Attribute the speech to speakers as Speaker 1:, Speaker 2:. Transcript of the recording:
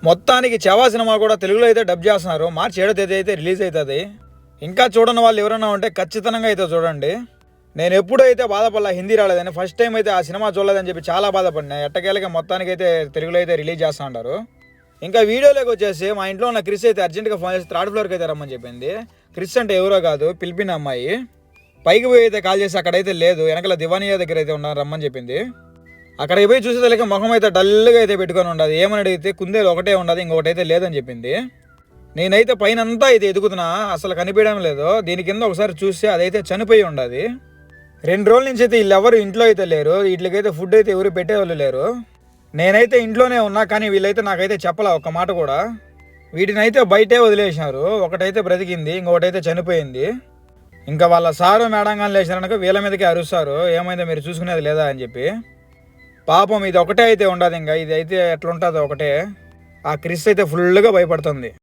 Speaker 1: మొత్తానికి చవా సినిమా కూడా తెలుగులో అయితే డబ్ చేస్తున్నారు. మార్చి 7వ తేదీ అయితే రిలీజ్ అవుతుంది. ఇంకా చూడని వాళ్ళు ఎవరైనా ఉంటే ఖచ్చితంగా అయితే చూడండి. నేను ఎప్పుడైతే బాధపడలా హిందీ రాలేదని, ఫస్ట్ టైం అయితే ఆ సినిమా చూడలేదని చెప్పి చాలా బాధపడినా. ఎట్టకేళ్ళకి మొత్తానికి అయితే తెలుగులో అయితే రిలీజ్ చేస్తూ ఉంటారు. ఇంకా వీడియోలోకి వచ్చేసి మా ఇంట్లో ఉన్న క్రిస్ అయితే అర్జెంట్గా ఫోన్ చేసి 3rd ఫ్లోర్కి అయితే రమ్మని చెప్పింది. క్రిస్ అంటే ఎవరో కాదు, పిలిపిన అమ్మాయి. పైకి పోయి అయితే కాల్ చేసి అక్కడైతే లేదు, వెనకాల దివానియా దగ్గర అయితే ఉన్నారు రమ్మని చెప్పింది. అక్కడికి పోయి చూసేదానికి ముఖం అయితే డల్గా అయితే పెట్టుకొని ఉండదు. ఏమని అడిగితే కుందేలు ఒకటే ఉండదు, ఇంకొకటి అయితే లేదని చెప్పింది. నేనైతే పైన అంతా అయితే ఎదుగుతున్నా, అసలు కనిపించడం లేదు. దీని కింద ఒకసారి చూస్తే అదైతే చనిపోయి ఉండదు. 2 రోజుల నుంచి అయితే వీళ్ళెవరు ఇంట్లో అయితే లేరు. వీటికైతే ఫుడ్ అయితే ఎవరు పెట్టేవాళ్ళు లేరు. నేనైతే ఇంట్లోనే ఉన్నా, కానీ వీళ్ళైతే నాకైతే చెప్పలే ఒక్క మాట కూడా. వీటిని అయితే బయటే వదిలేసినారు. ఒకటైతే బ్రతికింది, ఇంకొకటైతే చనిపోయింది. ఇంకా వాళ్ళ సారు మేడం కానీ లేచినారనుకో వీళ్ళ మీదకి అరుస్తారు, ఏమైందో మీరు చూసుకునేది లేదా అని చెప్పి. పాపం ఇది ఒకటే అయితే ఉండదు, ఇంకా ఇది అయితే ఎట్లుంటుందో ఒకటే. ఆ క్రిస్ అయితే ఫుల్గా భయపడుతుంది.